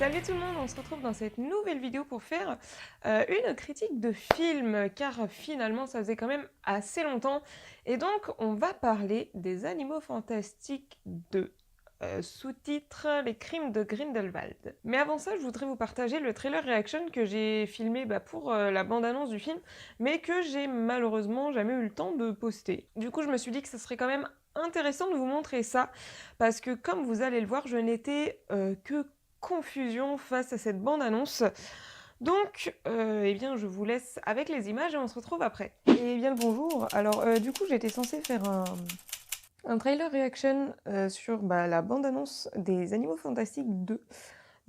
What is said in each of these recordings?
Salut tout le monde, on se retrouve dans cette nouvelle vidéo pour faire une critique de film, car finalement ça faisait quand même assez longtemps. Et donc on va parler des Animaux Fantastiques 2, sous-titre Les Crimes de Grindelwald. Mais avant ça, je voudrais vous partager le trailer reaction que j'ai filmé pour la bande-annonce du film, mais que j'ai malheureusement jamais eu le temps de poster. Du coup je me suis dit que ce serait quand même intéressant de vous montrer ça, parce que comme vous allez le voir, je n'étais que confusion face à cette bande-annonce. Donc, eh bien, je vous laisse avec les images et on se retrouve après. Et bien le bonjour. Alors, du coup, j'étais censée faire un trailer reaction sur la bande-annonce des Animaux Fantastiques 2.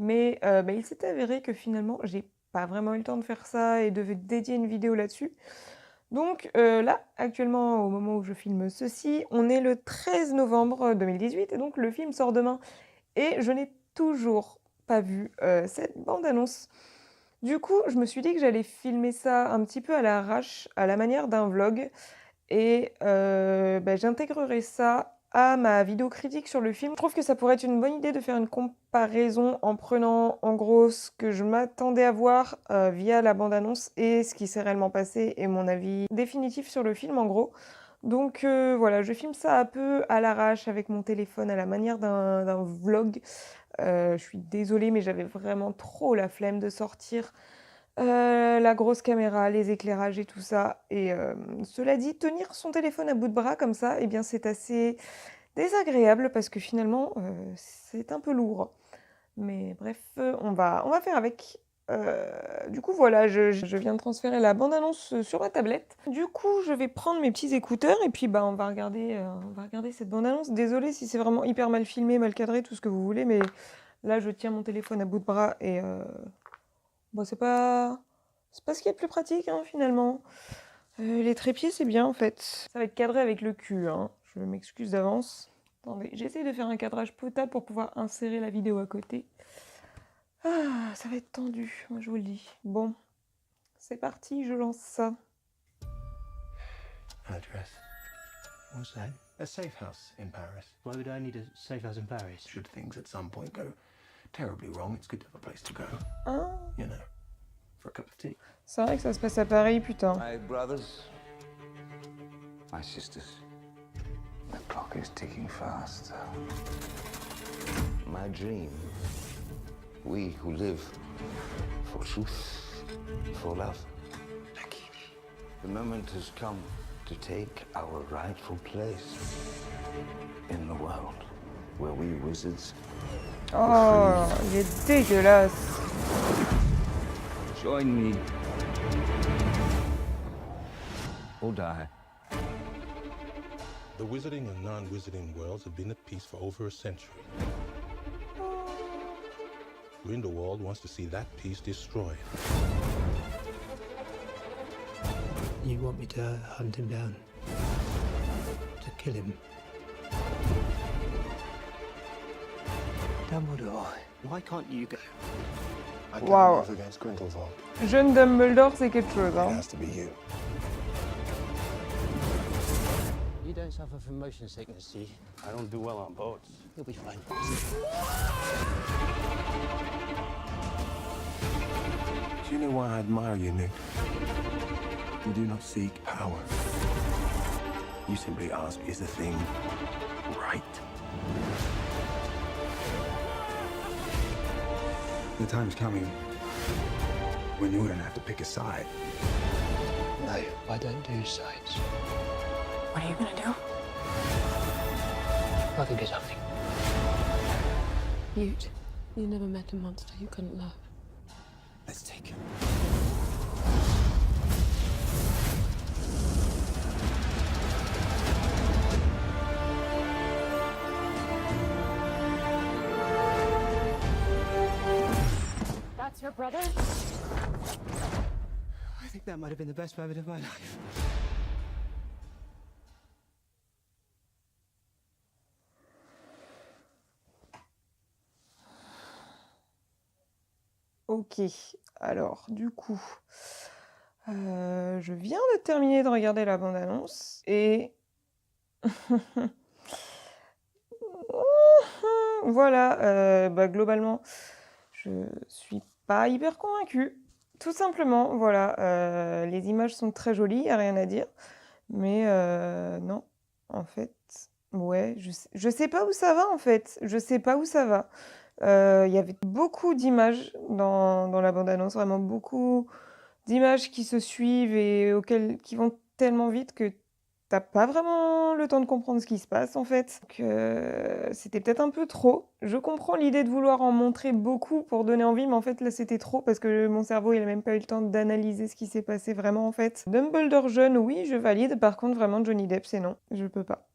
Mais il s'est avéré que finalement, j'ai pas vraiment eu le temps de faire ça et de dédier une vidéo là-dessus. Donc là, actuellement, au moment où je filme ceci, on est le 13 novembre 2018 et donc le film sort demain. Et je n'ai toujours pas vu cette bande-annonce. Du coup, je me suis dit que j'allais filmer ça un petit peu à l'arrache, à la manière d'un vlog. Et j'intégrerai ça à ma vidéo critique sur le film. Je trouve que ça pourrait être une bonne idée de faire une comparaison en prenant en gros ce que je m'attendais à voir via la bande-annonce et ce qui s'est réellement passé et mon avis définitif sur le film en gros. Donc voilà, je filme ça un peu à l'arrache avec mon téléphone à la manière d'un vlog. Je suis désolée, mais j'avais vraiment trop la flemme de sortir la grosse caméra, les éclairages et tout ça. Et cela dit, tenir son téléphone à bout de bras comme ça, eh bien c'est assez désagréable parce que finalement, c'est un peu lourd. Mais bref, on va faire avec. Du coup, voilà, je viens de transférer la bande-annonce sur ma tablette. Du coup, je vais prendre mes petits écouteurs et puis on va regarder cette bande-annonce. Désolée si c'est vraiment hyper mal filmé, mal cadré, tout ce que vous voulez, mais là, je tiens mon téléphone à bout de bras et c'est pas ce qui est le plus pratique, hein, finalement. Les trépieds, c'est bien, en fait. Ça va être cadré avec le cul, hein. Je m'excuse d'avance. Attendez, j'essaie de faire un cadrage potable pour pouvoir insérer la vidéo à côté. Ah, ça va être tendu, moi je vous le dis. Bon, c'est parti, je lance ça. Address. What's that? A safe house in Paris. Why would I need a safe house in Paris? Should things at some point go terribly wrong, it's good to have a place to go. Ah, You know, for a cup of tea. c'est vrai que ça se passe à Paris, putain. My brothers, my sisters, the clock is ticking fast. My dream, we who live for truth, for love. The moment has come to take our rightful place in the world where we wizards Oh, il est dégueulasse. join me or die. The wizarding and non-wizarding worlds have been at peace for over a century. Grindelwald wants to see that peace destroyed. You want me to hunt him down? To kill him? Dumbledore, why can't you go? I can't Wow. move against Grindelwald. Jeune Dumbledore, c'est quelque chose, It hein. has to be you. You don't suffer from motion sickness, do you? I don't do well on boats. You'll be fine. Do you know why I admire you, Newt? You do not seek power. You simply ask, is the thing right? The time's coming when you're gonna have to pick a side. No, I don't do sides. What are you gonna do? I can do something. Newt, you never met a monster you couldn't love. Let's take it. That's your brother? I think that might have been the best moment of my life. Ok, alors du coup, je viens de terminer de regarder la bande-annonce et voilà, globalement, Je suis pas hyper convaincue. Tout simplement, voilà. Les images sont très jolies, y a rien à dire. Mais non, en fait, ouais, je sais pas où ça va, en fait. Je sais pas où ça va. Il y avait beaucoup d'images dans la bande-annonce, vraiment beaucoup d'images qui se suivent et qui vont tellement vite que t'as pas vraiment le temps de comprendre ce qui se passe, en fait. Donc, c'était peut-être un peu trop. Je comprends l'idée de vouloir en montrer beaucoup pour donner envie, mais en fait, là, c'était trop parce que mon cerveau, il a même pas eu le temps d'analyser ce qui s'est passé vraiment, en fait. Dumbledore jeune, oui, je valide. Par contre, vraiment, Johnny Depp, c'est non. Je peux pas.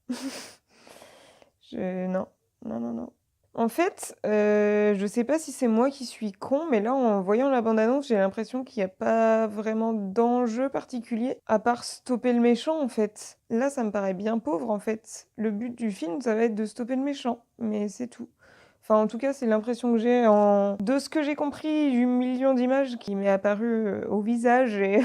Non. Non, non, non. En fait, je sais pas si c'est moi qui suis con, mais là, en voyant la bande-annonce, j'ai l'impression qu'il y a pas vraiment d'enjeu particulier, à part stopper le méchant, en fait. Là, ça me paraît bien pauvre, en fait. Le but du film, ça va être de stopper le méchant, mais c'est tout. Enfin, en tout cas, c'est l'impression que j'ai de ce que j'ai compris du million d'images qui m'est apparu au visage et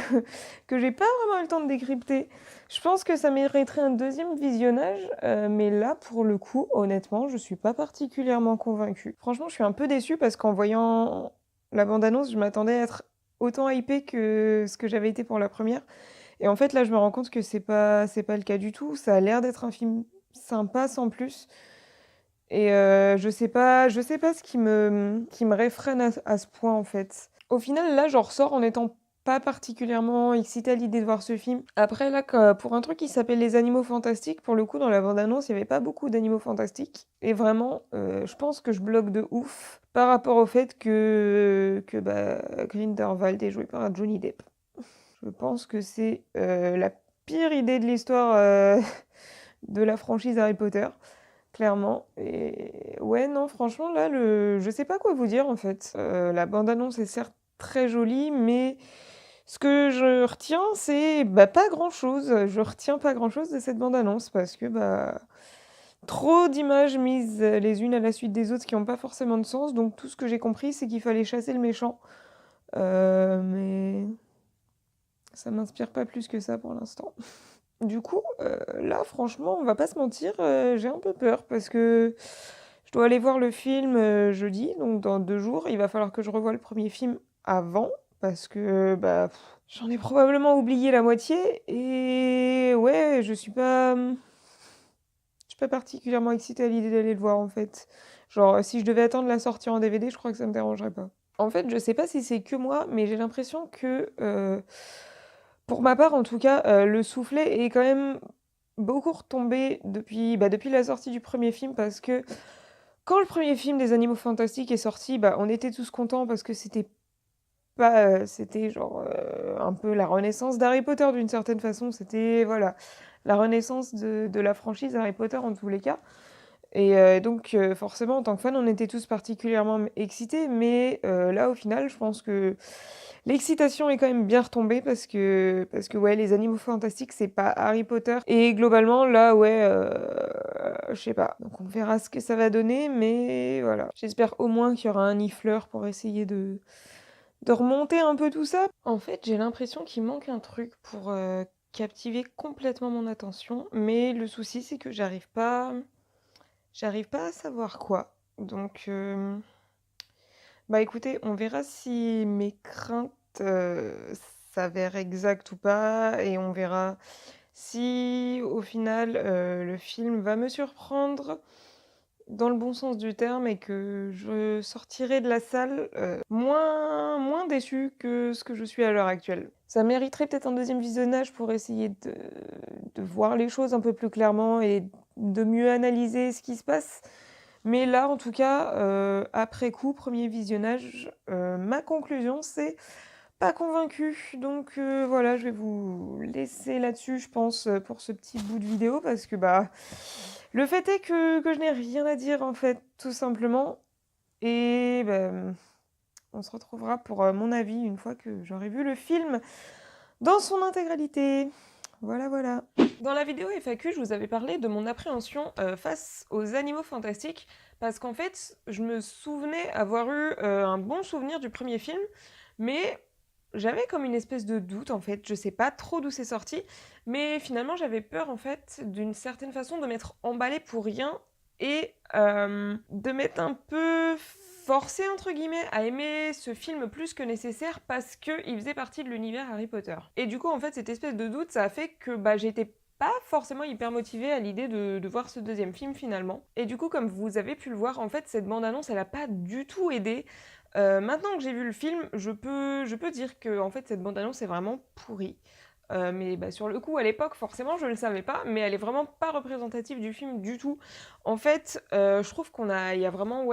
que j'ai pas vraiment eu le temps de décrypter. Je pense que ça mériterait un deuxième visionnage, mais là, pour le coup, honnêtement, je suis pas particulièrement convaincue. Franchement, je suis un peu déçue parce qu'en voyant la bande-annonce, je m'attendais à être autant hypée que ce que j'avais été pour la première. Et en fait, là, je me rends compte que c'est pas le cas du tout. Ça a l'air d'être un film sympa sans plus. Et je sais pas ce qui me réfrène à ce point, en fait. Au final, là, j'en ressors en étant pas particulièrement excitée à l'idée de voir ce film. Après, là, pour un truc qui s'appelle Les Animaux Fantastiques, pour le coup, dans la bande-annonce, il y avait pas beaucoup d'animaux fantastiques. Et vraiment, je pense que je bloque de ouf par rapport au fait que Grindelwald est joué par Johnny Depp. Je pense que c'est la pire idée de l'histoire de la franchise Harry Potter. Clairement. Et ouais, non, franchement, là, je sais pas quoi vous dire, en fait. La bande-annonce est certes très jolie, mais ce que je retiens, c'est pas grand-chose. Je retiens pas grand-chose de cette bande-annonce parce que trop d'images mises les unes à la suite des autres qui n'ont pas forcément de sens. Donc tout ce que j'ai compris, c'est qu'il fallait chasser le méchant. Mais ça m'inspire pas plus que ça pour l'instant. Du coup, là, franchement, on va pas se mentir, j'ai un peu peur parce que je dois aller voir le film jeudi, donc dans 2 jours. Il va falloir que je revoie le premier film avant parce que j'en ai probablement oublié la moitié et ouais, je suis pas particulièrement excitée à l'idée d'aller le voir en fait. Genre, si je devais attendre la sortie en DVD, je crois que ça me dérangerait pas. En fait, je sais pas si c'est que moi, mais j'ai l'impression que pour ma part, en tout cas, le soufflet est quand même beaucoup retombé depuis la sortie du premier film parce que quand le premier film des Animaux Fantastiques est sorti, on était tous contents parce que c'était pas, c'était genre, un peu la renaissance d'Harry Potter d'une certaine façon. C'était, voilà, la renaissance de la franchise Harry Potter en tous les cas. Et donc forcément, en tant que fan, on était tous particulièrement excités. Mais là, au final, je pense que l'excitation est quand même bien retombée parce que ouais, les Animaux Fantastiques, c'est pas Harry Potter. Et globalement, là, ouais, je sais pas. Donc on verra ce que ça va donner, mais voilà. J'espère au moins qu'il y aura un nifleur pour essayer de remonter un peu tout ça. En fait, j'ai l'impression qu'il manque un truc pour captiver complètement mon attention, mais le souci, c'est que j'arrive pas à savoir quoi. Donc, écoutez, on verra si mes craintes s'avèrent exactes ou pas, et on verra si au final le film va me surprendre dans le bon sens du terme et que je sortirai de la salle moins déçue que ce que je suis à l'heure actuelle. Ça mériterait peut-être un deuxième visionnage pour essayer de voir les choses un peu plus clairement et de mieux analyser ce qui se passe. Mais là, en tout cas, après coup, premier visionnage, ma conclusion, c'est pas convaincue. Donc voilà, je vais vous laisser là-dessus, je pense, pour ce petit bout de vidéo, parce que le fait est que je n'ai rien à dire, en fait, tout simplement. Et on se retrouvera pour mon avis une fois que j'aurai vu le film dans son intégralité. Voilà, voilà. Dans la vidéo FAQ, je vous avais parlé de mon appréhension face aux Animaux Fantastiques, parce qu'en fait, je me souvenais avoir eu un bon souvenir du premier film, mais j'avais comme une espèce de doute, en fait. Je sais pas trop d'où c'est sorti, mais finalement, j'avais peur, en fait, d'une certaine façon, de m'être emballée pour rien et de m'être un peu forcé, entre guillemets, à aimer ce film plus que nécessaire parce qu'il faisait partie de l'univers Harry Potter. Et du coup, en fait, cette espèce de doute, ça a fait que j'étais pas forcément hyper motivée à l'idée de voir ce deuxième film finalement. Et du coup, comme vous avez pu le voir, en fait, cette bande-annonce, elle a pas du tout aidé. Maintenant que j'ai vu le film, je peux dire que en fait, cette bande-annonce est vraiment pourrie. Mais sur le coup, à l'époque, forcément, je ne le savais pas, mais elle est vraiment pas représentative du film du tout. En fait, je trouve il y a vraiment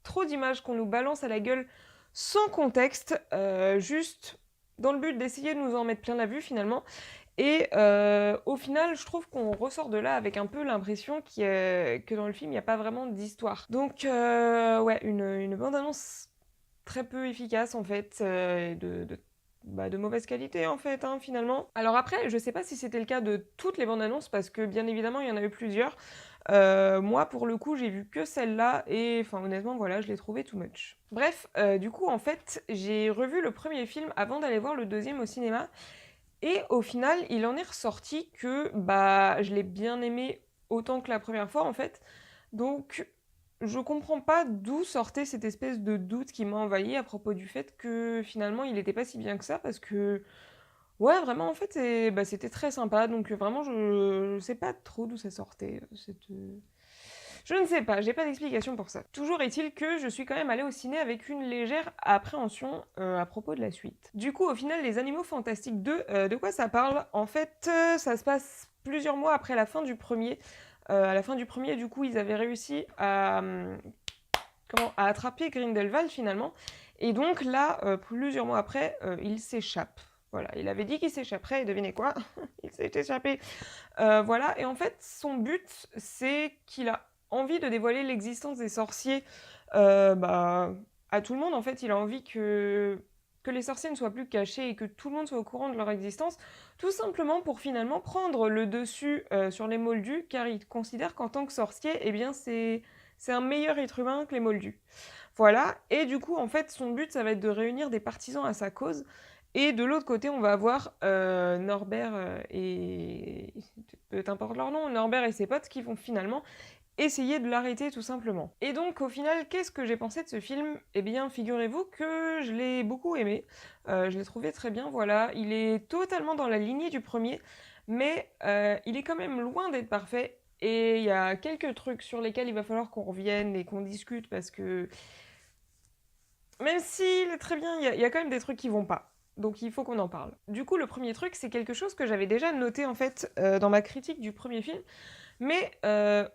trop d'images qu'on nous balance à la gueule sans contexte, juste dans le but d'essayer de nous en mettre plein la vue finalement. Et au final, je trouve qu'on ressort de là avec un peu l'impression que dans le film, il n'y a pas vraiment d'histoire. Donc, une bande-annonce très peu efficace en fait, de mauvaise qualité en fait, hein, finalement. Alors après, je sais pas si c'était le cas de toutes les bandes annonces, parce que bien évidemment, il y en a eu plusieurs. Moi, pour le coup, j'ai vu que celle-là, et enfin honnêtement, voilà, je l'ai trouvé too much. Bref, du coup, en fait, j'ai revu le premier film avant d'aller voir le deuxième au cinéma, et au final, il en est ressorti que je l'ai bien aimé autant que la première fois, en fait. Donc, je comprends pas d'où sortait cette espèce de doute qui m'a envahi à propos du fait que finalement il était pas si bien que ça, parce que ouais, vraiment en fait c'était très sympa, donc vraiment je sais pas trop d'où ça sortait. Je ne sais pas, j'ai pas d'explication pour ça. Toujours est-il que je suis quand même allée au ciné avec une légère appréhension à propos de la suite. Du coup, au final, Les Animaux Fantastiques 2, de quoi ça parle? En fait, ça se passe plusieurs mois après la fin du premier. À la fin du premier, du coup, ils avaient réussi à attraper Grindelwald finalement. Et donc là, plusieurs mois après, il s'échappe. Voilà, il avait dit qu'il s'échapperait, et devinez quoi? Il s'est échappé. Voilà, et en fait, son but, c'est qu'il a envie de dévoiler l'existence des sorciers à tout le monde. En fait, il a envie que les sorciers ne soient plus cachés et que tout le monde soit au courant de leur existence, tout simplement pour finalement prendre le dessus sur les moldus, car il considère qu'en tant que sorcier, eh bien, c'est un meilleur être humain que les moldus. Voilà, et du coup, en fait, son but, ça va être de réunir des partisans à sa cause. Et de l'autre côté, on va avoir Norbert et... peu importe leur nom, Norbert et ses potes qui vont finalement essayer de l'arrêter tout simplement. Et donc au final, qu'est-ce que j'ai pensé de ce film? Eh bien, figurez-vous que je l'ai beaucoup aimé. Je l'ai trouvé très bien, voilà. Il est totalement dans la lignée du premier, mais il est quand même loin d'être parfait. Et il y a quelques trucs sur lesquels il va falloir qu'on revienne et qu'on discute, parce que même s'il est très bien, il y a quand même des trucs qui vont pas. Donc il faut qu'on en parle. Du coup, le premier truc, c'est quelque chose que j'avais déjà noté en fait dans ma critique du premier film. Mais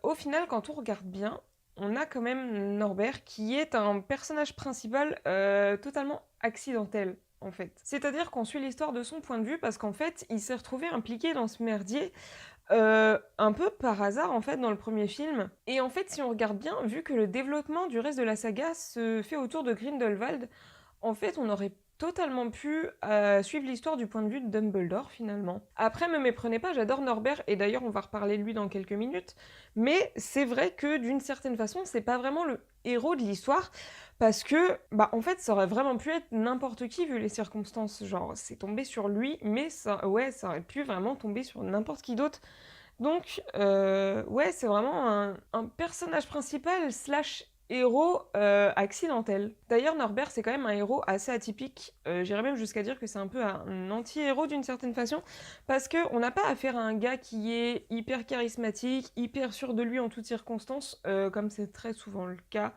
au final, quand on regarde bien, on a quand même Norbert qui est un personnage principal totalement accidentel, en fait. C'est-à-dire qu'on suit l'histoire de son point de vue parce qu'en fait, il s'est retrouvé impliqué dans ce merdier un peu par hasard, en fait, dans le premier film. Et en fait, si on regarde bien, vu que le développement du reste de la saga se fait autour de Grindelwald, en fait, on aurait totalement pu suivre l'histoire du point de vue de Dumbledore, finalement. Après, me méprenez pas, j'adore Norbert, et d'ailleurs, on va reparler de lui dans quelques minutes, mais c'est vrai que, d'une certaine façon, c'est pas vraiment le héros de l'histoire, parce que, en fait, ça aurait vraiment pu être n'importe qui, vu les circonstances. Genre, c'est tombé sur lui, mais ça aurait pu vraiment tomber sur n'importe qui d'autre. Donc, c'est vraiment un personnage principal / héros accidentel. D'ailleurs, Norbert, c'est quand même un héros assez atypique. J'irais même jusqu'à dire que c'est un peu un anti-héros d'une certaine façon, parce qu'on n'a pas affaire à un gars qui est hyper charismatique, hyper sûr de lui en toutes circonstances, comme c'est très souvent le cas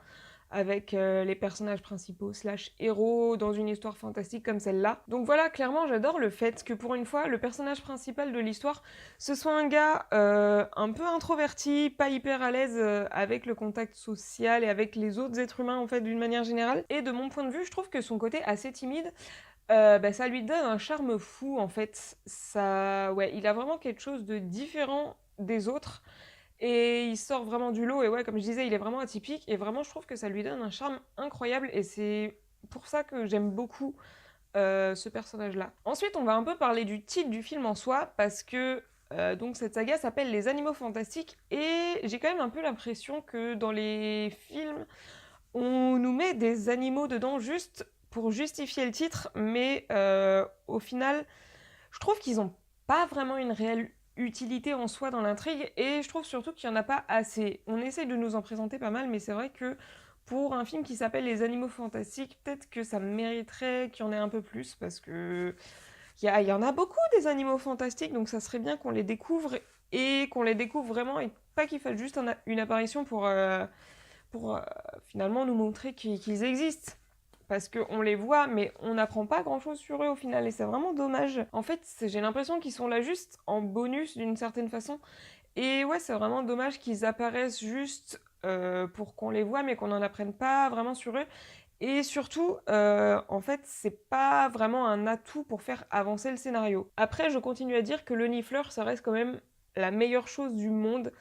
avec les personnages principaux / héros dans une histoire fantastique comme celle-là. Donc voilà, clairement, j'adore le fait que pour une fois, le personnage principal de l'histoire, ce soit un gars un peu introverti, pas hyper à l'aise avec le contact social et avec les autres êtres humains, en fait, d'une manière générale. Et de mon point de vue, je trouve que son côté assez timide, ça lui donne un charme fou, en fait. Il a vraiment quelque chose de différent des autres. Et il sort vraiment du lot, et comme je disais, il est vraiment atypique, et vraiment je trouve que ça lui donne un charme incroyable, et c'est pour ça que j'aime beaucoup ce personnage-là. Ensuite, on va un peu parler du titre du film en soi, parce que donc cette saga s'appelle Les Animaux Fantastiques, et j'ai quand même un peu l'impression que dans les films, on nous met des animaux dedans juste pour justifier le titre, mais au final, je trouve qu'ils ont pas vraiment une réelle utilité en soi dans l'intrigue, et je trouve surtout qu'il n'y en a pas assez. On essaye de nous en présenter pas mal, mais c'est vrai que pour un film qui s'appelle Les Animaux Fantastiques, peut-être que ça mériterait qu'il y en ait un peu plus, parce que il y en a beaucoup des animaux fantastiques, donc ça serait bien qu'on les découvre et qu'on les découvre vraiment et pas qu'ils fassent juste une apparition pour finalement nous montrer qu'ils existent. Parce qu'on les voit, mais on n'apprend pas grand-chose sur eux au final, et c'est vraiment dommage. En fait, j'ai l'impression qu'ils sont là juste en bonus d'une certaine façon. Et ouais, c'est vraiment dommage qu'ils apparaissent juste pour qu'on les voit, mais qu'on n'en apprenne pas vraiment sur eux. Et surtout, en fait, c'est pas vraiment un atout pour faire avancer le scénario. Après, je continue à dire que le nifleur, ça reste quand même la meilleure chose du monde.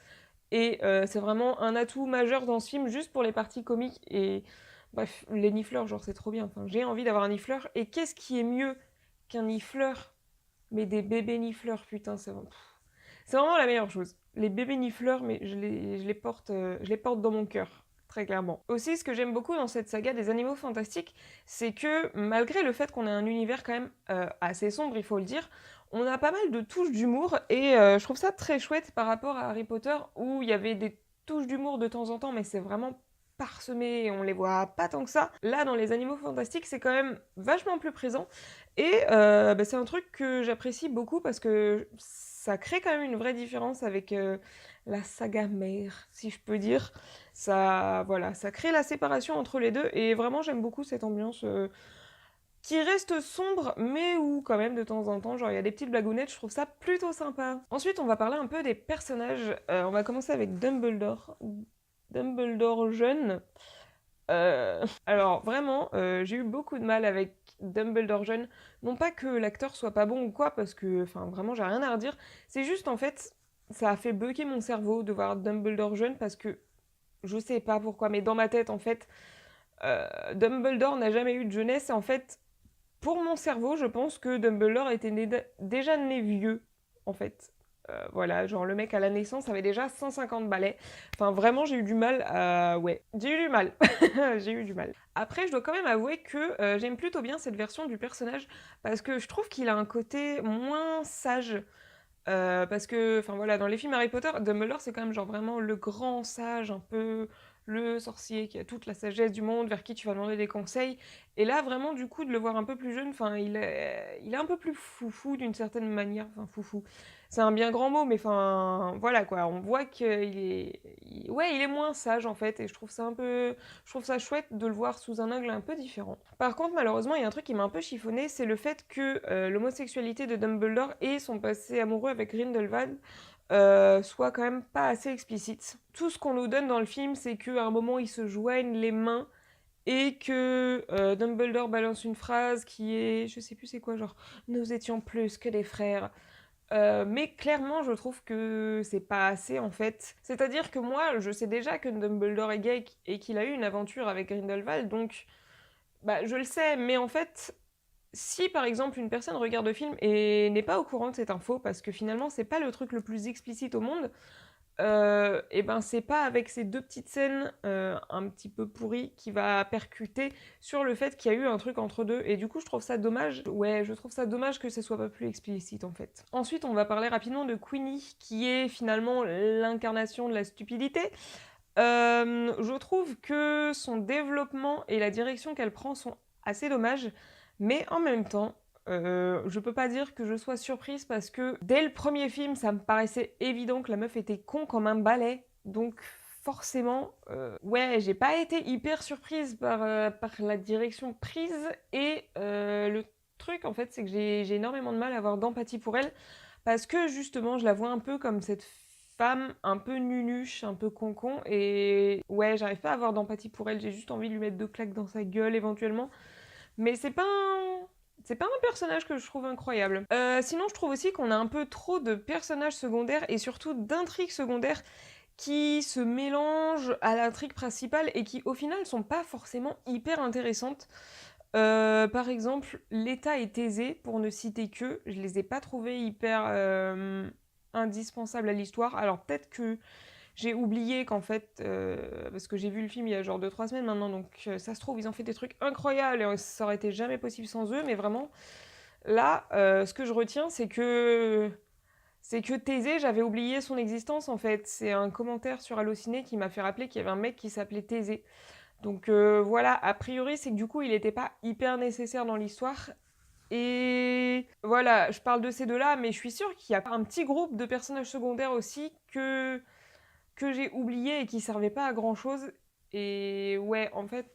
Et c'est vraiment un atout majeur dans ce film, juste pour les parties comiques. Et bref, les nifleurs, genre, c'est trop bien. Enfin, j'ai envie d'avoir un nifleur. Et qu'est-ce qui est mieux qu'un nifleur? Mais des bébés nifleurs, putain, c'est vraiment la meilleure chose. Les bébés nifleurs, mais je les porte dans mon cœur, très clairement. Aussi, ce que j'aime beaucoup dans cette saga des animaux fantastiques, c'est que malgré le fait qu'on ait un univers quand même assez sombre, il faut le dire, on a pas mal de touches d'humour, et je trouve ça très chouette par rapport à Harry Potter, où il y avait des touches d'humour de temps en temps, mais c'est vraiment parsemé et on les voit pas tant que ça. Là, dans les animaux fantastiques, c'est quand même vachement plus présent, et c'est un truc que j'apprécie beaucoup parce que ça crée quand même une vraie différence avec la saga mère, si je peux dire. Ça, voilà, ça crée la séparation entre les deux, et vraiment j'aime beaucoup cette ambiance qui reste sombre, mais où quand même de temps en temps, genre il y a des petites blagounettes, je trouve ça plutôt sympa. Ensuite, on va parler un peu des personnages. On va commencer avec Dumbledore. Dumbledore jeune. Alors vraiment, j'ai eu beaucoup de mal avec Dumbledore jeune. Non pas que l'acteur soit pas bon ou quoi, parce que, enfin vraiment, j'ai rien à redire. C'est juste en fait, ça a fait bugger mon cerveau de voir Dumbledore jeune, parce que je sais pas pourquoi, mais dans ma tête en fait, Dumbledore n'a jamais eu de jeunesse. Et en fait, pour mon cerveau, je pense que Dumbledore était déjà né vieux, en fait. Voilà, genre le mec à la naissance avait déjà 150 balais. Enfin, vraiment, j'ai eu du mal à... Ouais, j'ai eu du mal. J'ai eu du mal. Après, je dois quand même avouer que j'aime plutôt bien cette version du personnage, parce que je trouve qu'il a un côté moins sage. Parce que, enfin voilà, dans les films Harry Potter, Dumbledore, c'est quand même genre vraiment le grand sage, un peu le sorcier qui a toute la sagesse du monde, vers qui tu vas demander des conseils. Et là, vraiment, du coup, de le voir un peu plus jeune, enfin, il est un peu plus foufou d'une certaine manière. Enfin, foufou. C'est un bien grand mot, mais enfin, voilà quoi. On voit qu'il est, ouais, il est moins sage en fait, et je trouve ça chouette de le voir sous un angle un peu différent. Par contre, malheureusement, il y a un truc qui m'a un peu chiffonné, c'est le fait que l'homosexualité de Dumbledore et son passé amoureux avec Grindelwald soit quand même pas assez explicite. Tout ce qu'on nous donne dans le film, c'est qu'à un moment, ils se joignent les mains et que Dumbledore balance une phrase qui est, je sais plus c'est quoi, genre « Nous étions plus que des frères ». Mais clairement, je trouve que c'est pas assez en fait. C'est-à-dire que moi, je sais déjà que Dumbledore est gay et qu'il a eu une aventure avec Grindelwald, donc bah, je le sais, mais en fait, si par exemple une personne regarde le film et n'est pas au courant de cette info, parce que finalement c'est pas le truc le plus explicite au monde, et ben c'est pas avec ces deux petites scènes un petit peu pourries qui va percuter sur le fait qu'il y a eu un truc entre deux, et du coup je trouve ça dommage. Ouais, je trouve ça dommage que ce soit pas plus explicite en fait. Ensuite, on va parler rapidement de Queenie, qui est finalement l'incarnation de la stupidité. Je trouve que son développement et la direction qu'elle prend sont assez dommages, mais en même temps, je peux pas dire que je sois surprise, parce que dès le premier film, ça me paraissait évident que la meuf était con comme un balai, donc forcément, ouais, j'ai pas été hyper surprise par la direction prise, et le truc en fait, c'est que j'ai énormément de mal à avoir d'empathie pour elle, parce que justement, je la vois un peu comme cette femme un peu nunuche, un peu concon, et ouais, j'arrive pas à avoir d'empathie pour elle, j'ai juste envie de lui mettre 2 claques dans sa gueule éventuellement, mais c'est pas un personnage que je trouve incroyable. Sinon, je trouve aussi qu'on a un peu trop de personnages secondaires, et surtout d'intrigues secondaires qui se mélangent à l'intrigue principale et qui au final sont pas forcément hyper intéressantes. Par exemple, Leta et Thésée, pour ne citer que, je les ai pas trouvés hyper indispensables à l'histoire. Alors peut-être que j'ai oublié qu'en fait, parce que j'ai vu le film il y a genre 2-3 semaines maintenant, donc ça se trouve, ils ont fait des trucs incroyables et ça aurait été jamais possible sans eux, mais vraiment, là, ce que je retiens, c'est que Thésée, j'avais oublié son existence en fait. C'est un commentaire sur Allociné qui m'a fait rappeler qu'il y avait un mec qui s'appelait Thésée. Donc voilà, a priori, c'est que du coup, il n'était pas hyper nécessaire dans l'histoire. Et voilà, je parle de ces deux-là, mais je suis sûre qu'il y a un petit groupe de personnages secondaires aussi que j'ai oublié et qui servaient pas à grand-chose. Et ouais, en fait,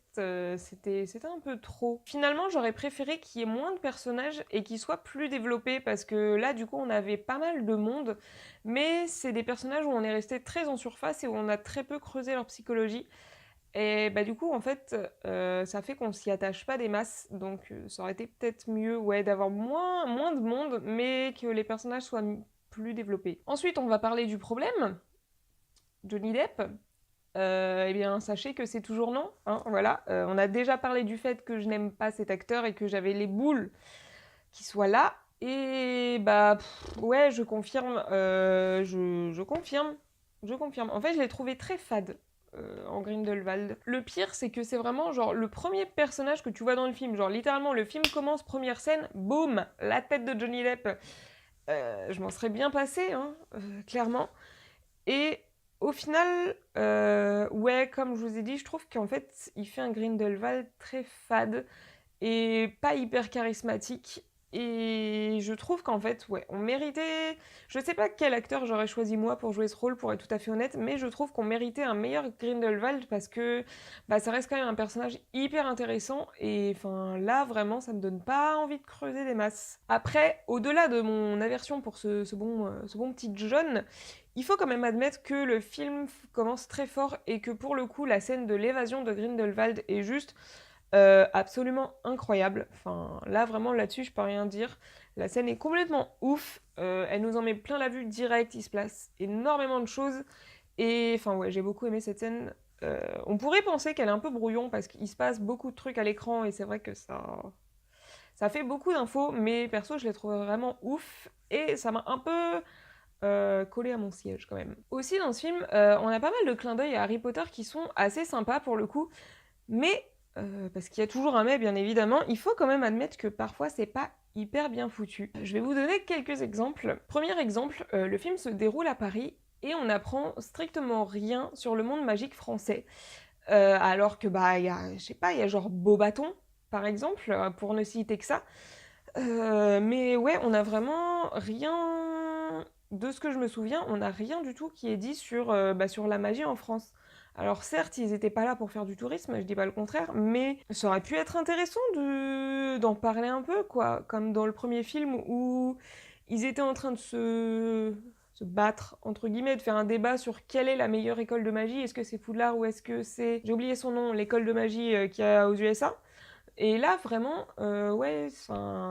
c'était un peu trop. Finalement, j'aurais préféré qu'il y ait moins de personnages et qu'ils soient plus développés, parce que là, du coup, on avait pas mal de monde, mais c'est des personnages où on est resté très en surface et où on a très peu creusé leur psychologie. Et bah du coup, en fait, ça fait qu'on s'y attache pas des masses, donc ça aurait été peut-être mieux, ouais, d'avoir moins de monde, mais que les personnages soient plus développés. Ensuite, on va parler du problème, Johnny Depp. Eh bien, sachez que c'est toujours non, hein, voilà. On a déjà parlé du fait que je n'aime pas cet acteur et que j'avais les boules qu'il soit là, et bah, ouais, je confirme, je confirme, je confirme. En fait, je l'ai trouvé très fade en Grindelwald. Le pire, c'est que c'est vraiment genre le premier personnage que tu vois dans le film. Genre littéralement, le film commence, première scène, boum, la tête de Johnny Depp. Je m'en serais bien passé, hein, clairement. Et au final, ouais, comme je vous ai dit, je trouve qu'en fait, il fait un Grindelwald très fade et pas hyper charismatique. Et je trouve qu'en fait, ouais, on méritait... Je sais pas quel acteur j'aurais choisi moi pour jouer ce rôle, pour être tout à fait honnête, mais je trouve qu'on méritait un meilleur Grindelwald parce que bah, ça reste quand même un personnage hyper intéressant et enfin là, vraiment, ça me donne pas envie de creuser des masses. Après, au-delà de mon aversion pour ce bon petit John, il faut quand même admettre que le film commence très fort et que pour le coup, la scène de l'évasion de Grindelwald est juste absolument incroyable. Enfin, là, vraiment, là-dessus, je peux rien dire. La scène est complètement ouf. Elle nous en met plein la vue direct. Il se passe énormément de choses. Et enfin, ouais, j'ai beaucoup aimé cette scène. On pourrait penser qu'elle est un peu brouillon parce qu'il se passe beaucoup de trucs à l'écran et c'est vrai que ça fait beaucoup d'infos, mais perso, je l'ai trouvé vraiment ouf et ça m'a un peu collé à mon siège quand même. Aussi, dans ce film, on a pas mal de clins d'œil à Harry Potter qui sont assez sympas pour le coup, mais parce qu'il y a toujours un mais, bien évidemment, il faut quand même admettre que parfois c'est pas hyper bien foutu. Je vais vous donner quelques exemples. Premier exemple, le film se déroule à Paris et on n'apprend strictement rien sur le monde magique français. Alors que, bah, il y a, je sais pas, il y a genre Beaubaton, par exemple, pour ne citer que ça. Mais ouais, on a vraiment rien... De ce que je me souviens, on n'a rien du tout qui est dit sur, sur la magie en France. Alors certes, ils n'étaient pas là pour faire du tourisme, je dis pas le contraire, mais ça aurait pu être intéressant d'en parler un peu, quoi. Comme dans le premier film où ils étaient en train de se battre, entre guillemets, de faire un débat sur quelle est la meilleure école de magie. Est-ce que c'est Poudlard ou est-ce que c'est, j'ai oublié son nom, l'école de magie qu'il y a aux USA. Et là, vraiment, ouais,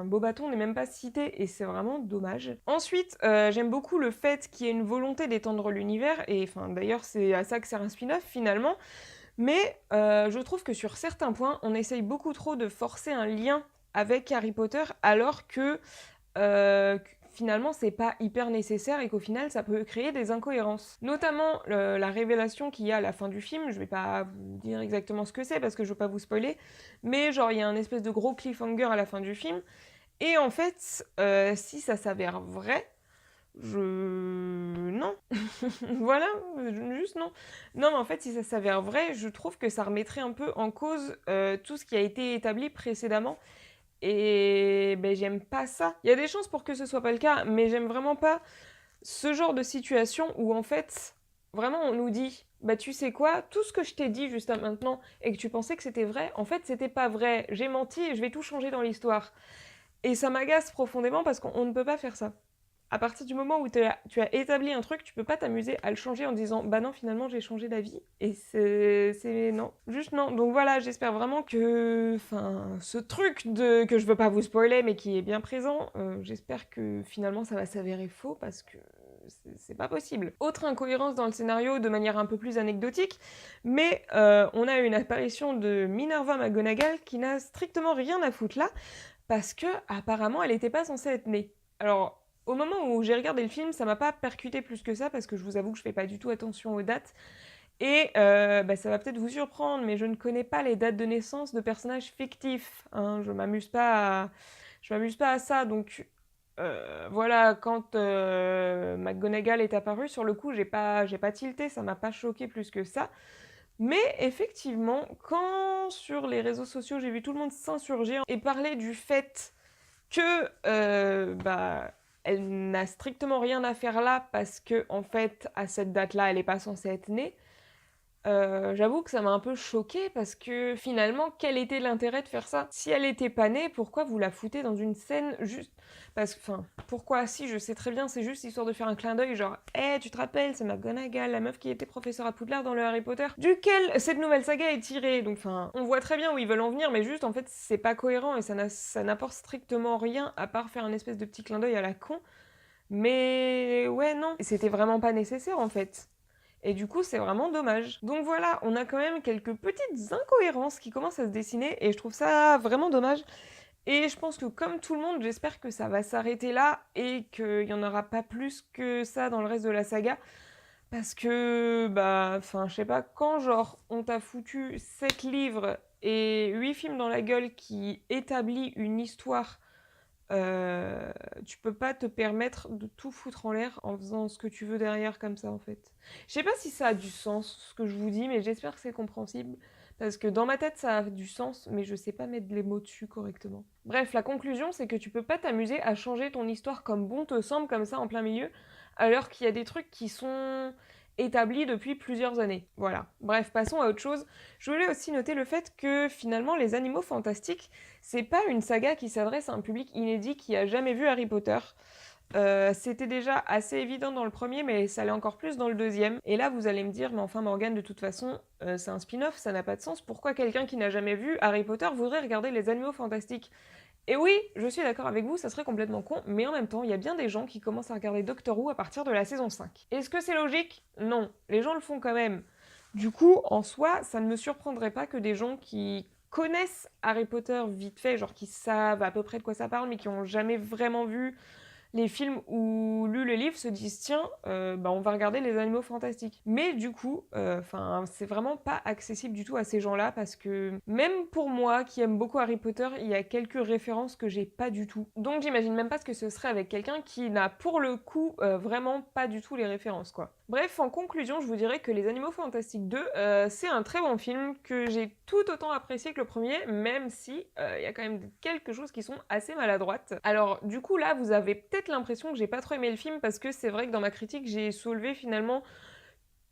Beaubaton n'est même pas cité, et c'est vraiment dommage. Ensuite, j'aime beaucoup le fait qu'il y ait une volonté d'étendre l'univers, et enfin, d'ailleurs, c'est à ça que sert un spin-off, finalement. Mais je trouve que sur certains points, on essaye beaucoup trop de forcer un lien avec Harry Potter, alors que finalement c'est pas hyper nécessaire et qu'au final ça peut créer des incohérences. Notamment la révélation qu'il y a à la fin du film, je vais pas vous dire exactement ce que c'est parce que je veux pas vous spoiler, mais genre il y a un espèce de gros cliffhanger à la fin du film, et en fait si ça s'avère vrai, non. Voilà, juste non. Non, mais en fait, si ça s'avère vrai, je trouve que ça remettrait un peu en cause tout ce qui a été établi précédemment. Et ben, j'aime pas ça. Il y a des chances pour que ce soit pas le cas, mais j'aime vraiment pas ce genre de situation où en fait, vraiment, on nous dit, bah tu sais quoi, tout ce que je t'ai dit juste à maintenant et que tu pensais que c'était vrai, en fait, c'était pas vrai. J'ai menti et je vais tout changer dans l'histoire. Et ça m'agace profondément parce qu'on ne peut pas faire ça. À partir du moment où tu as établi un truc, tu peux pas t'amuser à le changer en disant bah non, finalement j'ai changé d'avis. Et c'est non, juste non. Donc voilà, j'espère vraiment que enfin ce truc que je veux pas vous spoiler mais qui est bien présent, j'espère que finalement ça va s'avérer faux parce que c'est pas possible. Autre incohérence dans le scénario de manière un peu plus anecdotique, mais on a une apparition de Minerva McGonagall qui n'a strictement rien à foutre là parce que apparemment elle était pas censée être née. Alors au moment où j'ai regardé le film, ça m'a pas percuté plus que ça parce que je vous avoue que je fais pas du tout attention aux dates. Et ça va peut-être vous surprendre, mais je ne connais pas les dates de naissance de personnages fictifs. Hein. Je m'amuse pas à ça. Donc voilà, quand McGonagall est apparue, sur le coup, j'ai pas tilté, ça m'a pas choqué plus que ça. Mais effectivement, quand sur les réseaux sociaux, j'ai vu tout le monde s'insurger et parler du fait que, elle n'a strictement rien à faire là parce que en fait, à cette date-là, elle est pas censée être née. J'avoue que ça m'a un peu choquée parce que finalement, quel était l'intérêt de faire ça? Si elle était pas née, pourquoi vous la foutez dans une scène juste parce que enfin, pourquoi? Si, je sais très bien, c'est juste histoire de faire un clin d'œil genre: «Eh, tu te rappelles, c'est McGonagall, la meuf qui était professeure à Poudlard dans le Harry Potter, duquel cette nouvelle saga est tirée». Donc enfin, on voit très bien où ils veulent en venir, mais juste en fait, c'est pas cohérent et ça n'apporte strictement rien à part faire un espèce de petit clin d'œil à la con. Mais ouais, non, c'était vraiment pas nécessaire en fait. Et du coup, c'est vraiment dommage. Donc voilà, on a quand même quelques petites incohérences qui commencent à se dessiner et je trouve ça vraiment dommage. Et je pense que comme tout le monde, j'espère que ça va s'arrêter là et qu'il n'y en aura pas plus que ça dans le reste de la saga. Parce que, enfin, je sais pas, quand genre on t'a foutu 7 livres et 8 films dans la gueule qui établit une histoire, tu peux pas te permettre de tout foutre en l'air en faisant ce que tu veux derrière comme ça en fait. Je sais pas si ça a du sens ce que je vous dis, mais j'espère que c'est compréhensible. Parce que dans ma tête ça a du sens, mais je sais pas mettre les mots dessus correctement. Bref, la conclusion c'est que tu peux pas t'amuser à changer ton histoire comme bon te semble comme ça en plein milieu, alors qu'il y a des trucs qui sont établis depuis plusieurs années. Voilà. Bref, passons à autre chose. Je voulais aussi noter le fait que finalement les animaux fantastiques, c'est pas une saga qui s'adresse à un public inédit qui a jamais vu Harry Potter. C'était déjà assez évident dans le premier, mais ça l'est encore plus dans le deuxième. Et là, vous allez me dire, mais enfin Morgane, de toute façon, c'est un spin-off, ça n'a pas de sens. Pourquoi quelqu'un qui n'a jamais vu Harry Potter voudrait regarder les animaux fantastiques? Et oui, je suis d'accord avec vous, ça serait complètement con, mais en même temps, il y a bien des gens qui commencent à regarder Doctor Who à partir de la saison 5. Est-ce que c'est logique? Non, les gens le font quand même. Du coup, en soi, ça ne me surprendrait pas que des gens qui connaissent Harry Potter vite fait, genre qui savent à peu près de quoi ça parle, mais qui n'ont jamais vraiment vu les films ou lu le livre se disent tiens, on va regarder les animaux fantastiques. Mais du coup, c'est vraiment pas accessible du tout à ces gens-là parce que même pour moi qui aime beaucoup Harry Potter, il y a quelques références que j'ai pas du tout. Donc j'imagine même pas ce que ce serait avec quelqu'un qui n'a pour le coup vraiment pas du tout les références quoi. Bref, en conclusion, je vous dirais que Les Animaux Fantastiques 2, c'est un très bon film que j'ai tout autant apprécié que le premier, même si il y a quand même quelques choses qui sont assez maladroites. Alors du coup là, vous avez peut-être l'impression que j'ai pas trop aimé le film parce que c'est vrai que dans ma critique, j'ai soulevé finalement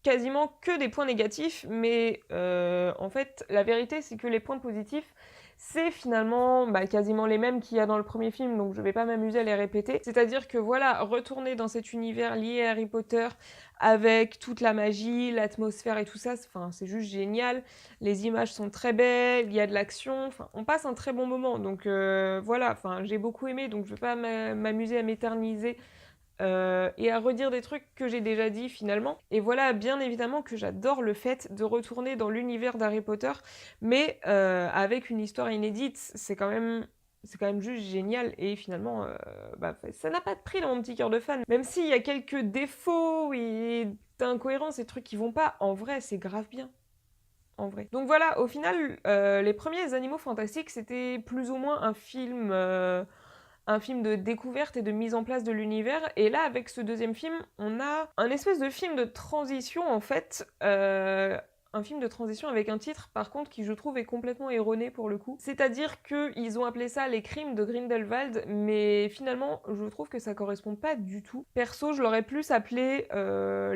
quasiment que des points négatifs, mais en fait, la vérité, c'est que les points positifs, c'est finalement quasiment les mêmes qu'il y a dans le premier film, donc je vais pas m'amuser à les répéter. C'est-à-dire que voilà, retourner dans cet univers lié à Harry Potter, avec toute la magie, l'atmosphère et tout ça, c'est juste génial. Les images sont très belles, il y a de l'action, on passe un très bon moment. Donc voilà, j'ai beaucoup aimé, donc je vais pas m'amuser à m'éterniser et à redire des trucs que j'ai déjà dit finalement. Et voilà, bien évidemment que j'adore le fait de retourner dans l'univers d'Harry Potter, mais avec une histoire inédite, c'est quand même juste génial et finalement, ça n'a pas de prix dans mon petit cœur de fan. Même s'il y a quelques défauts et d'incohérences et trucs qui vont pas, en vrai, c'est grave bien. En vrai. Donc voilà, au final, les premiers Animaux Fantastiques, c'était plus ou moins un film de découverte et de mise en place de l'univers. Et là, avec ce deuxième film, on a un espèce de film de transition, en fait. Un film de transition avec un titre, par contre, qui je trouve est complètement erroné pour le coup. C'est-à-dire qu'ils ont appelé ça Les Crimes de Grindelwald, mais finalement, je trouve que ça correspond pas du tout. Perso, je l'aurais plus appelé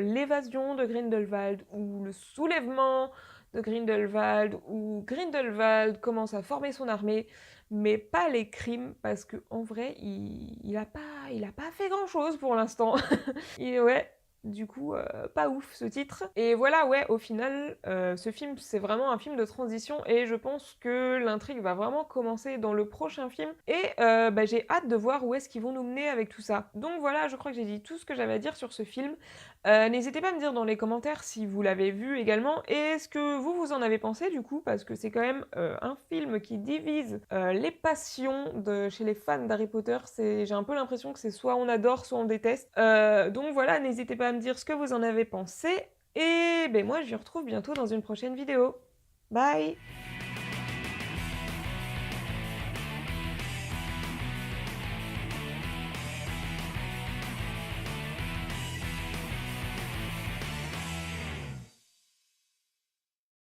L'évasion de Grindelwald, ou Le soulèvement de Grindelwald, où Grindelwald commence à former son armée, mais pas les crimes, parce que en vrai, il a pas fait grand-chose pour l'instant. Et ouais, du coup, pas ouf ce titre. Et voilà, ouais, au final, ce film, c'est vraiment un film de transition, et je pense que l'intrigue va vraiment commencer dans le prochain film, et j'ai hâte de voir où est-ce qu'ils vont nous mener avec tout ça. Donc voilà, je crois que j'ai dit tout ce que j'avais à dire sur ce film. N'hésitez pas à me dire dans les commentaires si vous l'avez vu également, et ce que vous en avez pensé du coup, parce que c'est quand même un film qui divise les passions chez les fans d'Harry Potter. J'ai un peu l'impression que c'est soit on adore, soit on déteste. Donc voilà, n'hésitez pas à me dire ce que vous en avez pensé, et moi je vous retrouve bientôt dans une prochaine vidéo. Bye!